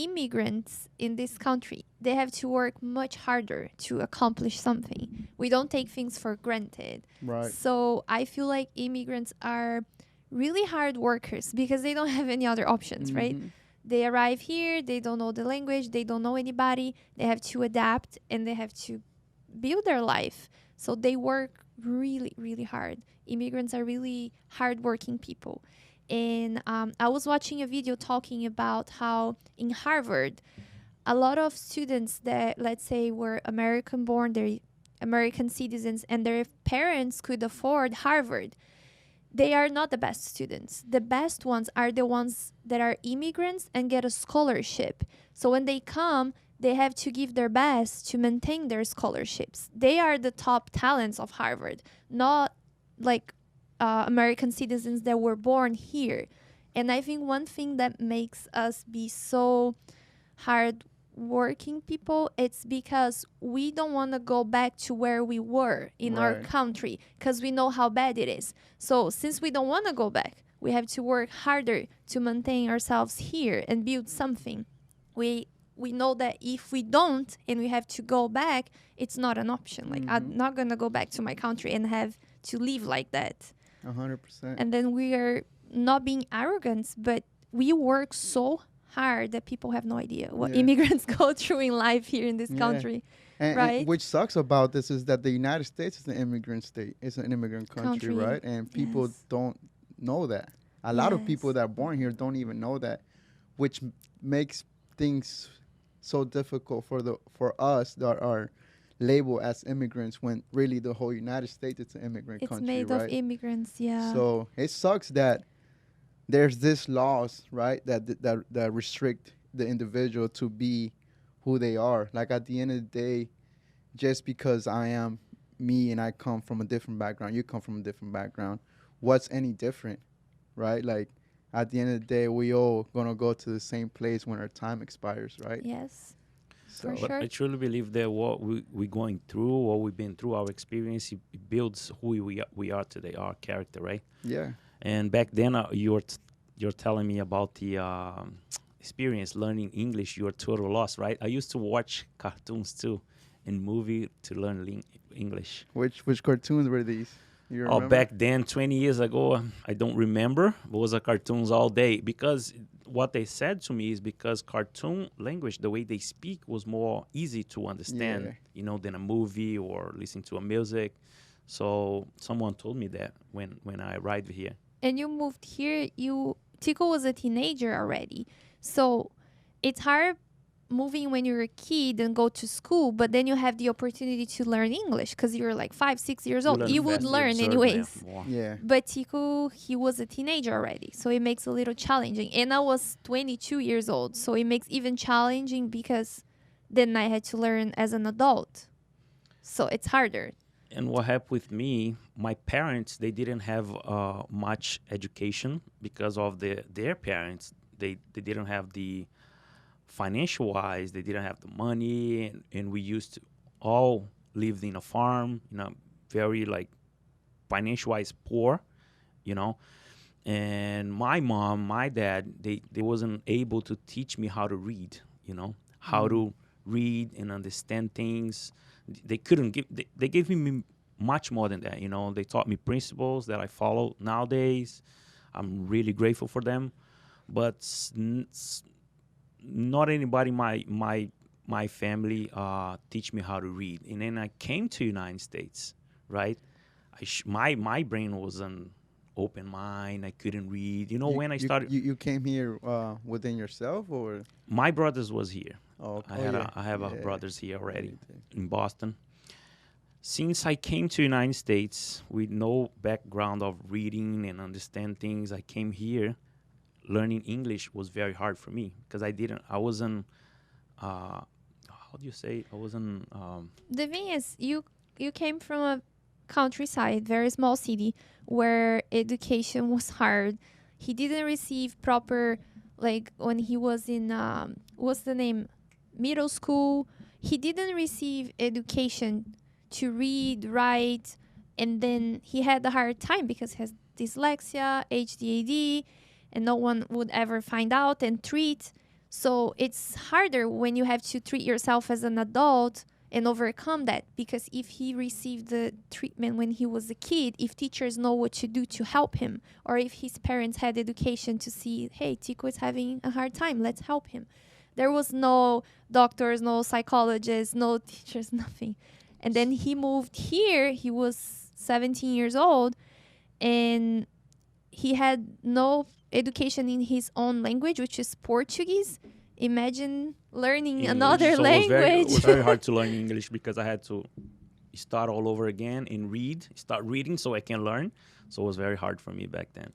immigrants in this country, they have to work much harder to accomplish something. We don't take things for granted. Right. So I feel like immigrants are really hard workers because they don't have any other options, right? Mm-hmm. They arrive here, they don't know the language, they don't know anybody, they have to adapt and they have to build their life. So they work really, really hard. Immigrants are really hardworking people. And I was watching a video talking about how in Harvard, a lot of students that, let's say, were American born, they're American citizens, and their parents could afford Harvard, they are not the best students. The best ones are the ones that are immigrants and get a scholarship. So when they come, they have to give their best to maintain their scholarships. They are the top talents of Harvard, not like American citizens that were born here. And I think one thing that makes us be so hard working people, it's because we don't want to go back to where we were in our Right. country because we know how bad it is. So since we don't want to go back, we have to work harder to maintain ourselves here and build something. We know that if we don't and we have to go back, it's not an option. Like, I'm not going to go back to my country and have to live like that. 100%. And then we are not being arrogant, but we work so hard that people have no idea what Yeah. immigrants go through in life here in this Yeah. country. And Right. which sucks about this is that the United States is an immigrant state. It's an immigrant country, Country. right? And people Yes. don't know that. A lot of people Yes. that are born here don't even know that, which makes things so difficult for us that are labeled as immigrants when really the whole United States is an immigrant It's country, made right? of immigrants, yeah. So it sucks that there's this laws, right, that restrict the individual to be who they are. Like at the end of the day, just because I am me and I come from a different background, you come from a different background, what's any different, right? Like at the end of the day, we all gonna go to the same place when our time expires, right? Yes. So For But sure. I truly believe that what we're going through, what we've been through, our experience, it builds who we are today, our character, right? yeah, And back then, you're telling me about the experience learning English. You're total loss, right? I used to watch cartoons too, and movie to learn English. which cartoons were these? You Oh, remember? back then, 20 years ago, I don't remember. It was a cartoons all day because what they said to me is because cartoon language, the way they speak, was more easy to understand, Yeah. than a movie or listen to a music. So someone told me that when I arrived here. And you moved here, Tico was a teenager already. So it's hard moving when you're a kid and go to school, but then you have the opportunity to learn English because you're like 5, 6 years old. learn You would fast, you learn observe anyways. more. Yeah. But Tico, he was a teenager already, so it makes a little challenging. And I was 22 years old, so it makes even challenging because then I had to learn as an adult. So it's harder. And what happened with me, my parents, they didn't have much education because of their parents. They didn't have the financial wise, they didn't have the money, and we used to all lived in a farm, very like financial wise poor, and my mom, my dad, they wasn't able to teach me how to read, how to read and understand things. They couldn't give, they gave me much more than that, they taught me principles that I follow nowadays. I'm really grateful for them, but not anybody my family teach me how to read. And then I came to United States, right? My brain was an open mind. I couldn't read. When I started, You came here within yourself, or? my brothers was here. Oh, I have yeah. brothers here already Yeah. in Boston. Since I came to United States with no background of reading and understand things, I came here. Learning English was very hard for me because I wasn't, how do you say? I wasn't, The thing is, you came from a countryside, very small city, where education was hard. He didn't receive proper, like when he was in, what's the name, middle school. He didn't receive education to read, write, and then he had a hard time because he has dyslexia, HDAD, and no one would ever find out and treat. So it's harder when you have to treat yourself as an adult and overcome that, because if he received the treatment when he was a kid, if teachers know what to do to help him, or if his parents had education to see, hey, Tico is having a hard time, let's help him. There was no doctors, no psychologists, no teachers, nothing. And then he moved here. He was 17 years old, and he had no education in his own language, which is Portuguese. Imagine learning English. another So language. it was very hard to learn English because I had to start all over again and start reading so I can learn. So it was very hard for me back then.